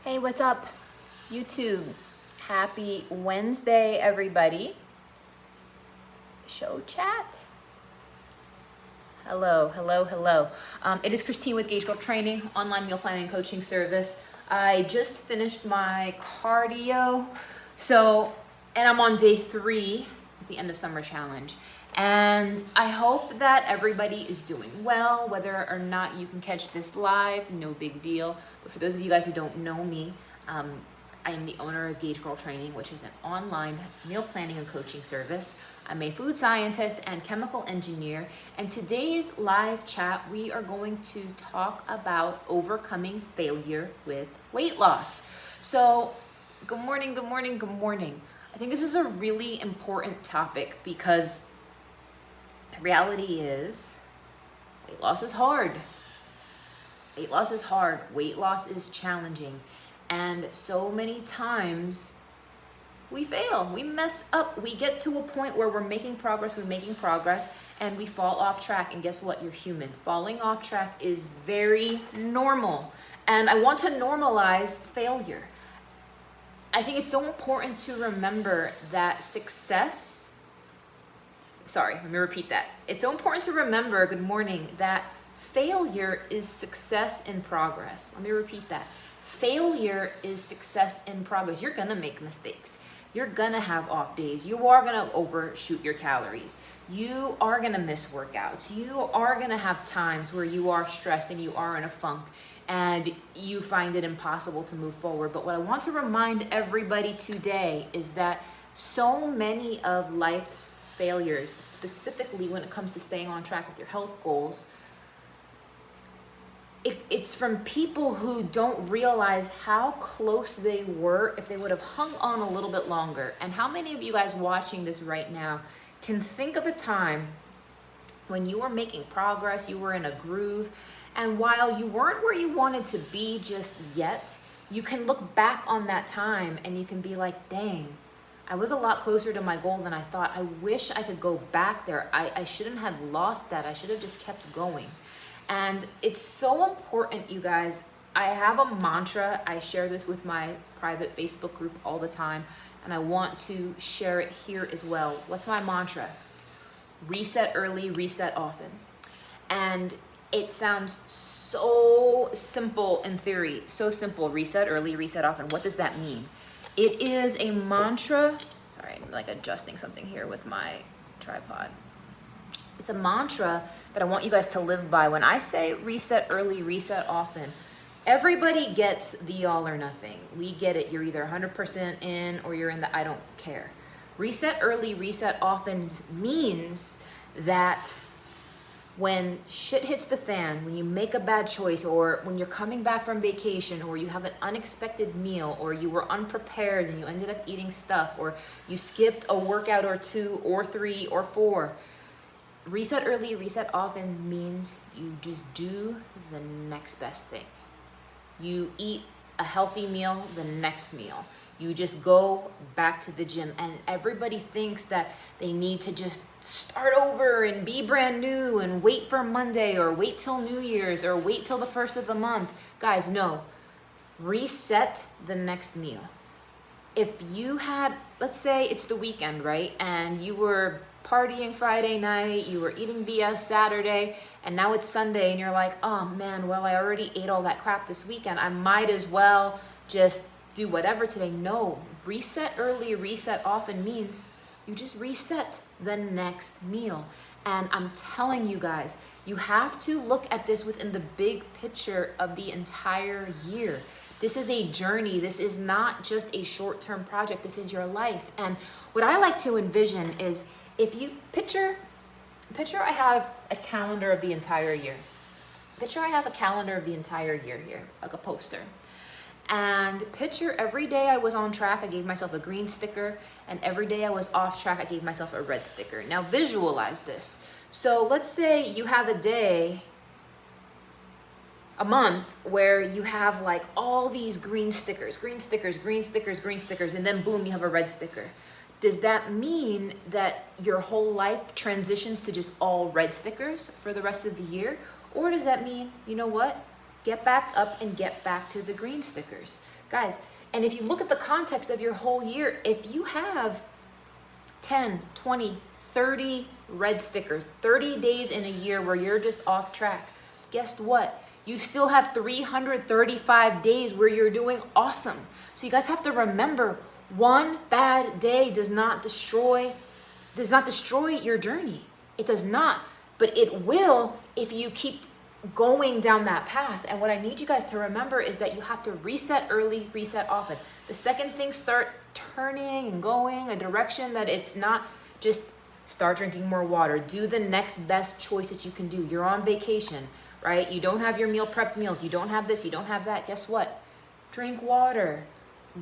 Hey, what's up, YouTube? Happy Wednesday, everybody. Show chat. Hello, hello, hello. It is Christine with Gauge Girl Training, online meal planning and coaching service. I just finished my cardio, and I'm on day 3 at the end of summer challenge. And I hope that everybody is doing well, whether or not you can catch this live, no big deal. But for those of you guys who don't know me, I am the owner of Gauge Girl Training, which is an online meal planning and coaching service. I'm a food scientist and chemical engineer, and today's live chat, we are going to talk about overcoming failure with weight loss. So, good morning, good morning, good morning. I think this is a really important topic because the reality is weight loss is hard. Weight loss is hard. Weight loss is challenging. And so many times we fail, we mess up, we get to a point where we're making progress, and we fall off track. And guess what? You're human. Falling off track is very normal. And I want to normalize failure. I think it's so important to remember that let me repeat that. It's so important to remember, good morning, that failure is success in progress. Let me repeat that. Failure is success in progress. You're gonna make mistakes. You're gonna have off days. You are gonna overshoot your calories. You are gonna miss workouts. You are gonna have times where you are stressed and you are in a funk and you find it impossible to move forward. But what I want to remind everybody today is that so many of life's failures, specifically when it comes to staying on track with your health goals, it's from people who don't realize how close they were if they would have hung on a little bit longer. And how many of you guys watching this right now can think of a time when you were making progress, you were in a groove, and while you weren't where you wanted to be just yet, you can look back on that time and you can be like, dang, I was a lot closer to my goal than I thought. I wish I could go back there. I shouldn't have lost that. I should have just kept going. And it's so important, you guys. I have a mantra. I share this with my private Facebook group all the time, and I want to share it here as well. What's my mantra? Reset early, reset often. And it sounds so simple in theory, so simple. Reset early, reset often. What does that mean? It is a mantra. Sorry, I'm like adjusting something here with my tripod. It's a mantra that I want you guys to live by. When I say reset early, reset often, everybody gets the all or nothing. We get it. You're either 100% in or you're in the I don't care. Reset early, reset often means that when shit hits the fan, when you make a bad choice, or when you're coming back from vacation, or you have an unexpected meal, or you were unprepared and you ended up eating stuff, or you skipped a workout or 2 or 3 or 4, reset early, reset often means you just do the next best thing. You eat a healthy meal the next meal. You just go back to the gym, and everybody thinks that they need to just start over and be brand new and wait for Monday or wait till New Year's or wait till the first of the month. Guys, no. Reset the next meal. If you had, let's say it's the weekend, right? And you were partying Friday night, you were eating BS Saturday, and now it's Sunday and you're like, oh man, well, I already ate all that crap this weekend. I might as well just do whatever today. No, reset early, reset often means you just reset the next meal. And I'm telling you guys, you have to look at this within the big picture of the entire year. This is a journey. This is not just a short-term project. This is your life. And what I like to envision is, if you picture I have a calendar of the entire year. Picture I have a calendar of the entire year here, like a poster. And picture every day I was on track, I gave myself a green sticker, and every day I was off track, I gave myself a red sticker. Now visualize this. So let's say you have a month where you have like all these green stickers, and then boom, you have a red sticker. Does that mean that your whole life transitions to just all red stickers for the rest of the year? Or does that mean, you know what? Get back up and get back to the green stickers. Guys, and if you look at the context of your whole year, if you have 10, 20, 30 red stickers, 30 days in a year where you're just off track, guess what? You still have 335 days where you're doing awesome. So you guys have to remember, one bad day does not destroy your journey. It does not, but it will if you keep going down that path. And what I need you guys to remember is that you have to reset early, reset often. The second things start turning and going a direction that it's not just start drinking more water. Do the next best choice that you can do. You're on vacation, right? You don't have your meal prep meals. You don't have this, you don't have that. Guess what? Drink water,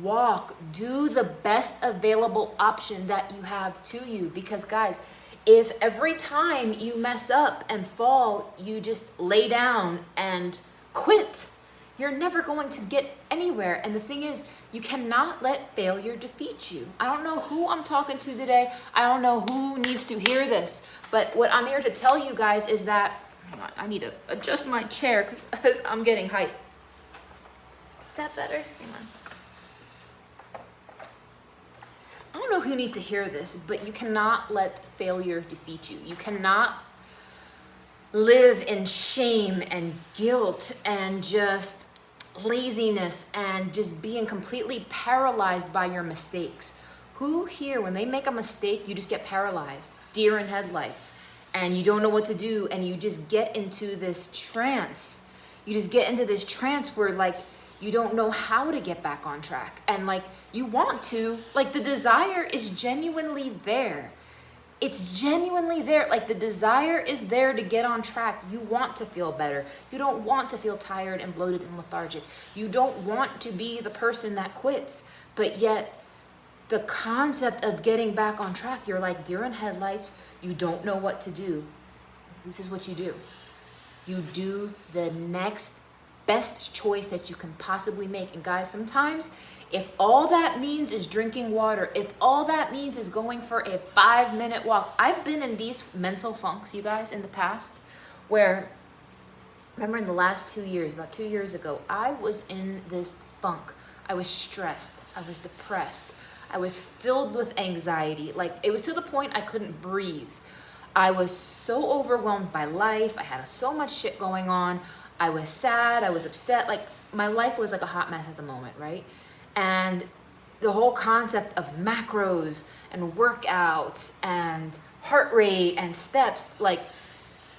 walk, do the best available option that you have to you. Because guys, if every time you mess up and fall, you just lay down and quit, you're never going to get anywhere. And the thing is, you cannot let failure defeat you. I don't know who I'm talking to today. I don't know who needs to hear this. But what I'm here to tell you guys is that, I need to adjust my chair because I'm getting hyped. Is that better? Hang on. I don't know who needs to hear this, but you cannot let failure defeat you. You cannot live in shame and guilt and just laziness and just being completely paralyzed by your mistakes. Who here, when they make a mistake, you just get paralyzed, deer in headlights, and you don't know what to do, and you just get into this trance. You just get into this trance where like you don't know how to get back on track. And like you want to, like the desire is genuinely there. It's genuinely there. Like the desire is there to get on track. You want to feel better. You don't want to feel tired and bloated and lethargic. You don't want to be the person that quits. But yet the concept of getting back on track, you're like deer in headlights. You don't know what to do. This is what you do. You do the next best choice that you can possibly make. And guys, sometimes if all that means is drinking water, if all that means is going for a 5-minute walk, I've been in these mental funks, you guys, in the past, where, remember in the last 2 years, about 2 years ago, I was in this funk. I was stressed. I was depressed. I was filled with anxiety. Like it was to the point I couldn't breathe. I was so overwhelmed by life. I had so much shit going on. I was sad, I was upset, like my life was like a hot mess at the moment, right? And the whole concept of macros and workouts and heart rate and steps, like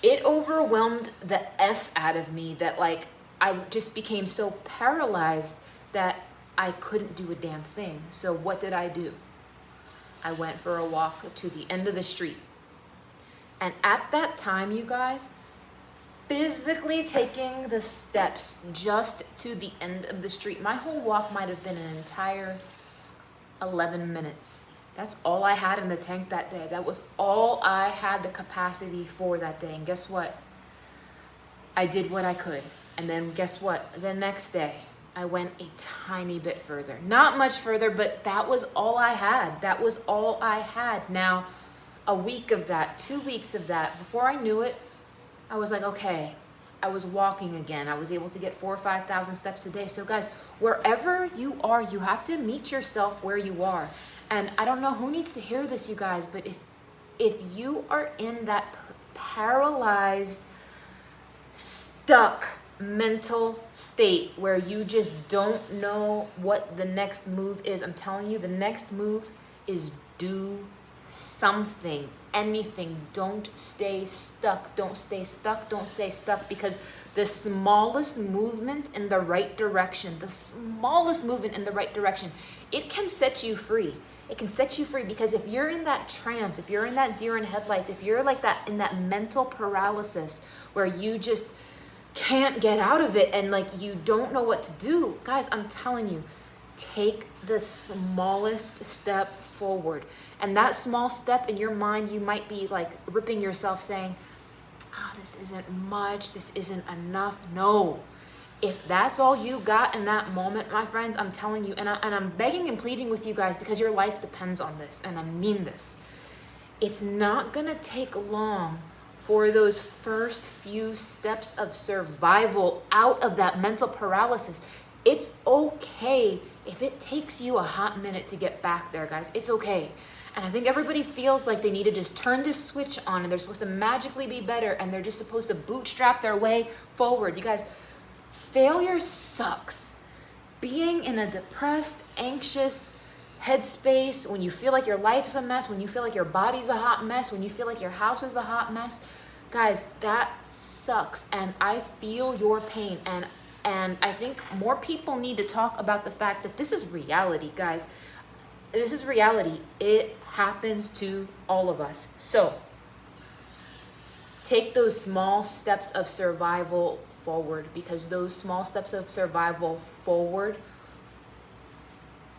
it overwhelmed the F out of me that like I just became so paralyzed that I couldn't do a damn thing. So what did I do? I went for a walk to the end of the street. And at that time, you guys, physically taking the steps just to the end of the street, my whole walk might have been an entire 11 minutes. That's all I had in the tank that day. That was all I had the capacity for that day. And guess what? I did what I could. And then guess what? The next day, I went a tiny bit further. Not much further, but that was all I had. That was all I had. Now, a week of that, 2 weeks of that, before I knew it, I was like, okay, I was walking again. I was able to get 4,000 or 5,000 steps a day. So guys, wherever you are, you have to meet yourself where you are. And I don't know who needs to hear this, you guys, but if you are in that paralyzed, stuck mental state where you just don't know what the next move is, I'm telling you, the next move is do something, anything. Don't stay stuck. Don't stay stuck. Don't stay stuck, because the smallest movement in the right direction, it can set you free. It can set you free, because if you're in that trance, if you're in that deer in headlights, if you're like that in that mental paralysis where you just can't get out of it and like you don't know what to do, guys, I'm telling you, take the smallest step forward. And that small step in your mind, you might be like ripping yourself saying, oh, this isn't much, this isn't enough. No, if that's all you got in that moment, my friends, I'm telling you, and I'm begging and pleading with you guys, because your life depends on this, and I mean this. It's not gonna take long for those first few steps of survival out of that mental paralysis. It's okay if it takes you a hot minute to get back there, guys. It's okay. And I think everybody feels like they need to just turn this switch on and they're supposed to magically be better and they're just supposed to bootstrap their way forward. You guys, failure sucks. Being in a depressed, anxious headspace, when you feel like your life's a mess, when you feel like your body's a hot mess, when you feel like your house is a hot mess, guys, that sucks. And I feel your pain. And I think more people need to talk about the fact that this is reality, guys. This is reality. It happens to all of us. So take those small steps of survival forward, because those small steps of survival forward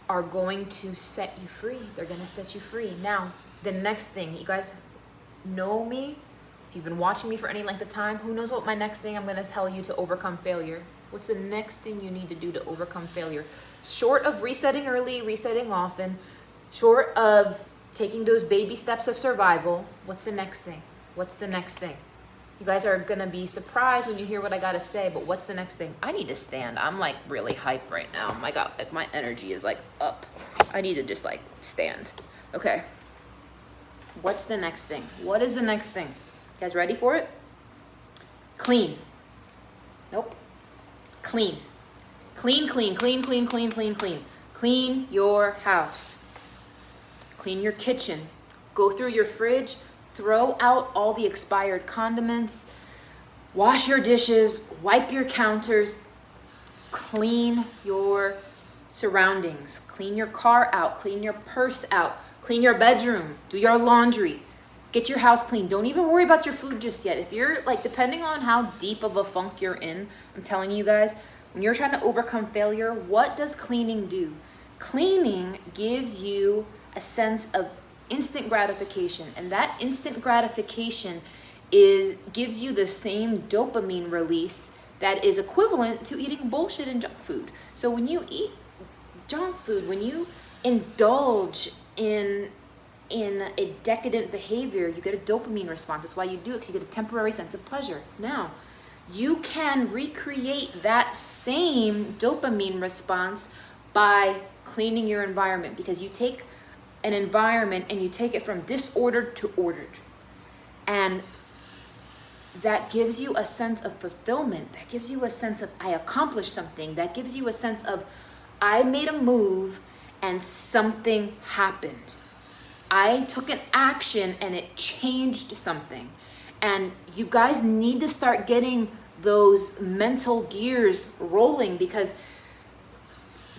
are going to set you free. They're going to set you free. Now, the next thing, you guys know me. If you've been watching me for any length of time, who knows what my next thing I'm going to tell you to overcome failure. What's the next thing you need to do to overcome failure? Short of resetting early, resetting often, short of taking those baby steps of survival, what's the next thing? What's the next thing? You guys are gonna be surprised when you hear what I gotta say, but what's the next thing? I need to stand. I'm like really hyped right now. My God, like my energy is like up. I need to just like stand. Okay. What's the next thing? What is the next thing? You guys ready for it? Clean. Nope. Clean. Clean, clean, clean, clean, clean, clean, clean. Clean your house. Clean your kitchen. Go through your fridge. Throw out all the expired condiments. Wash your dishes. Wipe your counters. Clean your surroundings. Clean your car out. Clean your purse out. Clean your bedroom. Do your laundry. Get your house clean. Don't even worry about your food just yet. If you're like, depending on how deep of a funk you're in, I'm telling you guys, when you're trying to overcome failure, what does cleaning do? Cleaning gives you a sense of instant gratification, and that instant gratification gives you the same dopamine release that is equivalent to eating bullshit and junk food. So when you eat junk food, when you indulge in a decadent behavior, you get a dopamine response. That's why you do it, because you get a temporary sense of pleasure. Now, you can recreate that same dopamine response by cleaning your environment, because you take an environment and you take it from disordered to ordered. And that gives you a sense of fulfillment. That gives you a sense of, I accomplished something. That gives you a sense of, I made a move and something happened. I took an action and it changed something. And you guys need to start getting those mental gears rolling, because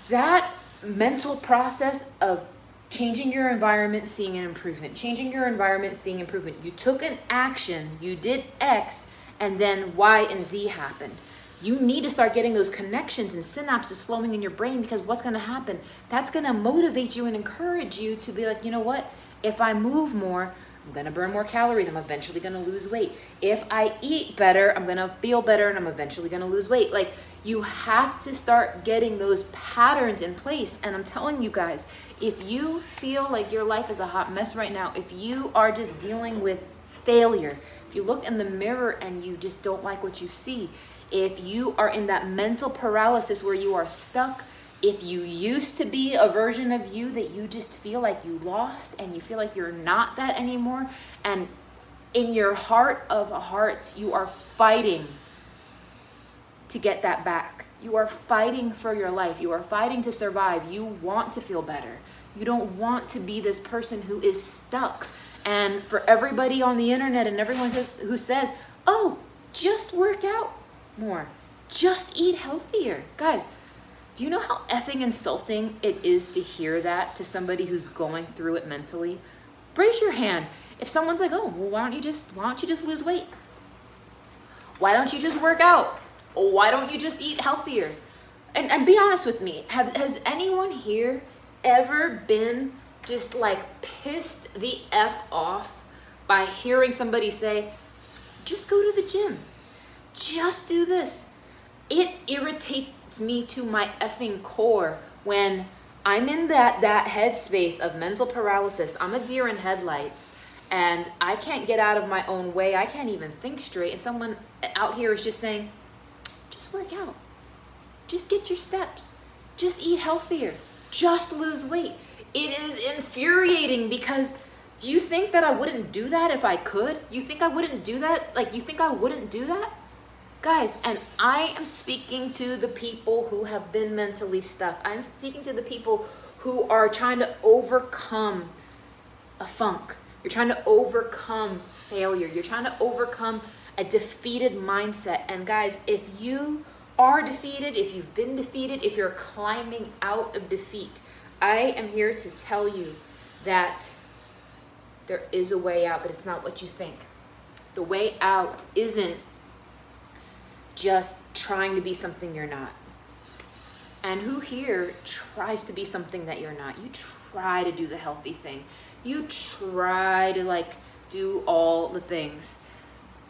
that mental process of changing your environment, seeing an improvement, changing your environment, seeing improvement. You took an action, you did X, and then Y and Z happened. You need to start getting those connections and synapses flowing in your brain, because what's going to happen? That's going to motivate you and encourage you to be like, you know what? If I move more, I'm going to burn more calories. I'm eventually going to lose weight. If I eat better, I'm going to feel better, and I'm eventually going to lose weight. Like, you have to start getting those patterns in place. And I'm telling you guys, if you feel like your life is a hot mess right now, if you are just dealing with failure, if you look in the mirror and you just don't like what you see, if you are in that mental paralysis where you are stuck, if you used to be a version of you that you just feel like you lost and you feel like you're not that anymore, and in your heart of hearts, you are fighting to get that back. You are fighting for your life. You are fighting to survive. You want to feel better. You don't want to be this person who is stuck. And for everybody on the internet and everyone who says, oh, just work out more, just eat healthier. Guys, do you know how effing insulting it is to hear that to somebody who's going through it mentally? Raise your hand if someone's like, oh, well, why don't you just lose weight? Why don't you just work out? Why don't you just eat healthier? And be honest with me, has anyone here ever been just like pissed the F off by hearing somebody say, just go to the gym, just do this? It irritates me to my effing core when I'm in that headspace of mental paralysis. I'm a deer in headlights, and I can't get out of my own way. I can't even think straight. And someone out here is just saying, just work out. Just get your steps. Just eat healthier. Just lose weight. It is infuriating because do you think that I wouldn't do that if I could? You think I wouldn't do that? Like, you think I wouldn't do that? Guys, and I am speaking to the people who have been mentally stuck. I'm speaking to the people who are trying to overcome a funk. You're trying to overcome failure. You're trying to overcome a defeated mindset. And guys, if you are defeated, if you've been defeated, if you're climbing out of defeat, I am here to tell you that there is a way out, but it's not what you think. The way out isn't just trying to be something you're not. And who here tries to be something that you're not? You try to do the healthy thing. You try to like do all the things.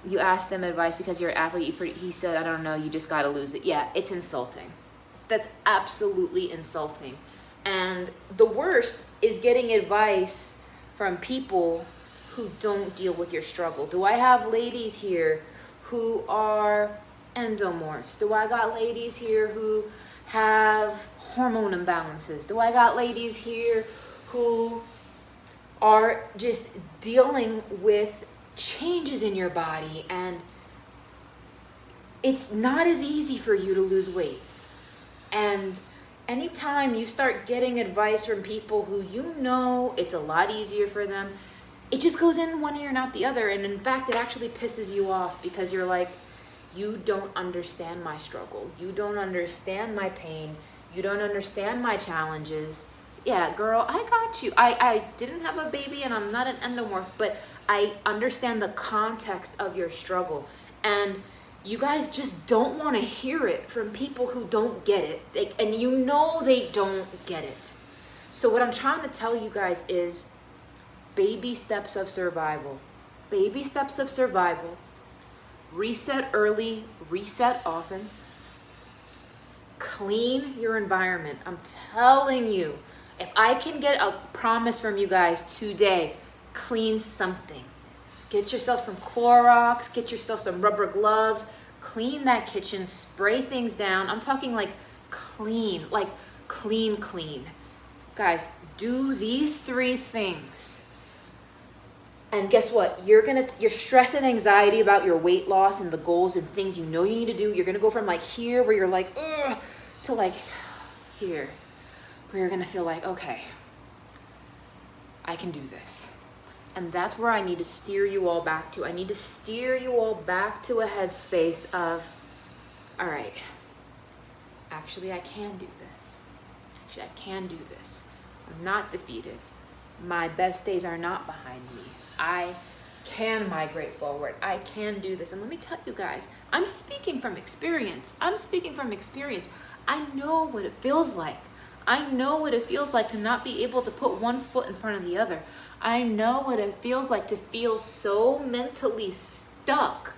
You ask them advice because you're an athlete. He said, I don't know, you just got to lose it. Yeah, it's insulting. That's absolutely insulting. And the worst is getting advice from people who don't deal with your struggle. Do I have ladies here who are endomorphs? Do I got ladies here who have hormone imbalances? Do I got ladies here who are just dealing with changes in your body, and it's not as easy for you to lose weight? And anytime you start getting advice from people who you know it's a lot easier for them, it just goes in one ear and out the other. And in fact, it actually pisses you off because you're like, you don't understand my struggle. You don't understand my pain. You don't understand my challenges. Yeah, girl, I got you. I didn't have a baby and I'm not an endomorph, but I understand the context of your struggle. And you guys just don't want to hear it from people who don't get it. And you know they don't get it. So what I'm trying to tell you guys is baby steps of survival. Baby steps of survival. Reset early, reset often. Clean your environment. I'm telling you, if I can get a promise from you guys today, clean something. Get yourself some Clorox, get yourself some rubber gloves, clean that kitchen, spray things down. I'm talking like clean, clean. Guys, do these 3 things. And guess what? Your stress and anxiety about your weight loss and the goals and things you know you need to do, you're gonna go from like here where you're like, ugh, to like here, where you're gonna feel like, okay, I can do this. And that's where I need to steer you all back to. I need to steer you all back to a headspace of, all right, actually I can do this. Actually, I can do this. I'm not defeated. My best days are not behind me. I can migrate forward. I can do this. And let me tell you guys, I'm speaking from experience. I know what it feels like. I know what it feels like to not be able to put one foot in front of the other. I know what it feels like to feel so mentally stuck.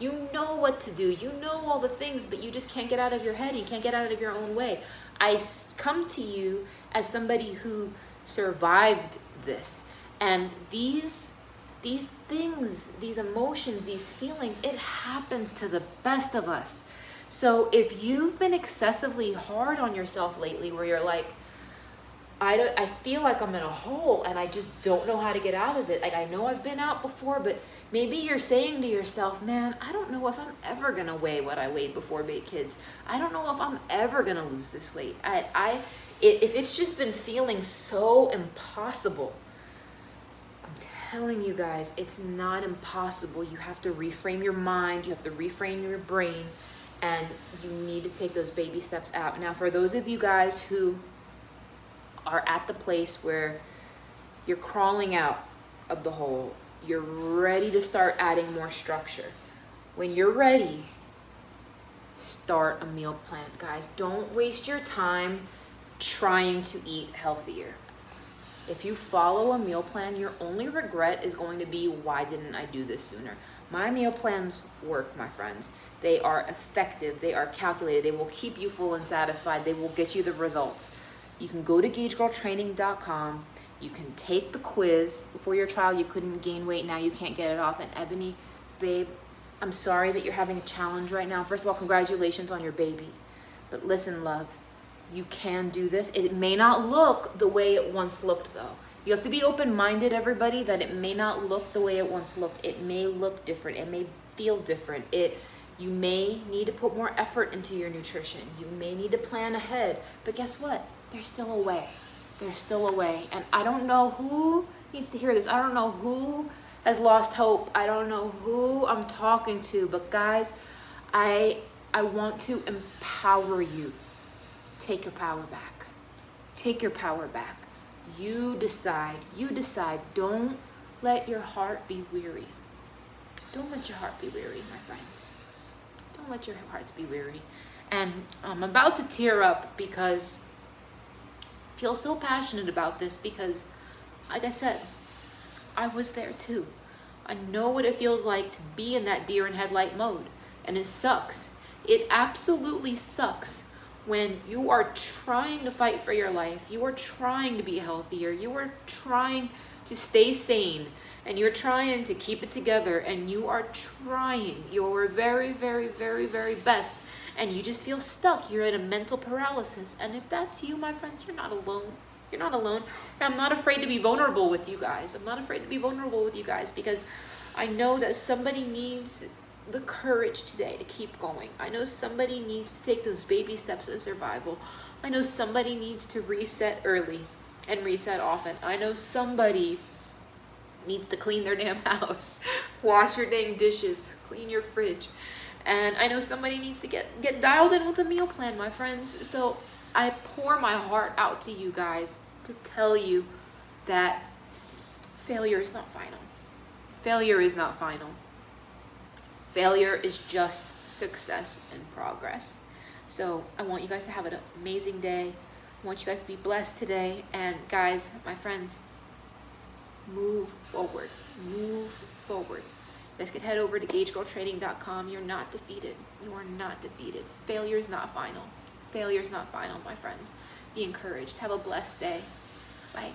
You know what to do. You know all the things, but you just can't get out of your head. You can't get out of your own way. I come to you as somebody who survived this. And these things, these emotions, these feelings, it happens to the best of us. So if you've been excessively hard on yourself lately, where you're like, I feel like I'm in a hole and I just don't know how to get out of it. Like, I know I've been out before, but maybe you're saying to yourself, man, I don't know if I'm ever going to weigh what I weighed before big kids. I don't know if I'm ever going to lose this weight. If it's just been feeling so impossible, I'm telling you guys, it's not impossible. You have to reframe your mind. You have to reframe your brain, and you need to take those baby steps out. Now, for those of you guys who are at the place where you're crawling out of the hole, you're ready to start adding more structure. When you're ready, start a meal plan. Guys, don't waste your time trying to eat healthier. If you follow a meal plan, your only regret is going to be, why didn't I do this sooner? My meal plans work, my friends. They are effective. They are calculated. They will keep you full and satisfied. They will get you the results. You can go to GageGirlTraining.com. You can take the quiz. Before your trial, you couldn't gain weight. Now you can't get it off. And Ebony, babe, I'm sorry that you're having a challenge right now. First of all, congratulations on your baby. But listen, love, you can do this. It may not look the way it once looked, though. You have to be open-minded, everybody, that it may not look the way it once looked. It may look different. It may feel different. You may need to put more effort into your nutrition. You may need to plan ahead. But guess what? There's still a way. There's still a way. And I don't know who needs to hear this. I don't know who has lost hope. I don't know who I'm talking to. But guys, I want to empower you. Take your power back. Take your power back. You decide. You decide. Don't let your heart be weary. Don't let your heart be weary, my friends. Don't let your hearts be weary. And I'm about to tear up because I feel so passionate about this because, like I said, I was there too. I know what it feels like to be in that deer in headlight mode. And it sucks. It absolutely sucks when you are trying to fight for your life. You are trying to be healthier. You are trying to stay sane. And you're trying to keep it together. And you are trying your very, very, very, very best. And you just feel stuck. You're in a mental paralysis. And if that's you, my friends, you're not alone. You're not alone. And I'm not afraid to be vulnerable with you guys. I'm not afraid to be vulnerable with you guys because I know that somebody needs the courage today to keep going. I know somebody needs to take those baby steps of survival. I know somebody needs to reset early and reset often. I know somebody needs to clean their damn house, wash your dang dishes, clean your fridge. And I know somebody needs to get dialed in with a meal plan, my friends. So I pour my heart out to you guys to tell you that failure is not final. Failure is not final. Failure is just success and progress. So I want you guys to have an amazing day. I want you guys to be blessed today. And guys, my friends, move forward. Move forward. You guys can head over to gagegirltraining.com. You're not defeated. You are not defeated. Failure is not final. Failure is not final, my friends. Be encouraged. Have a blessed day. Bye.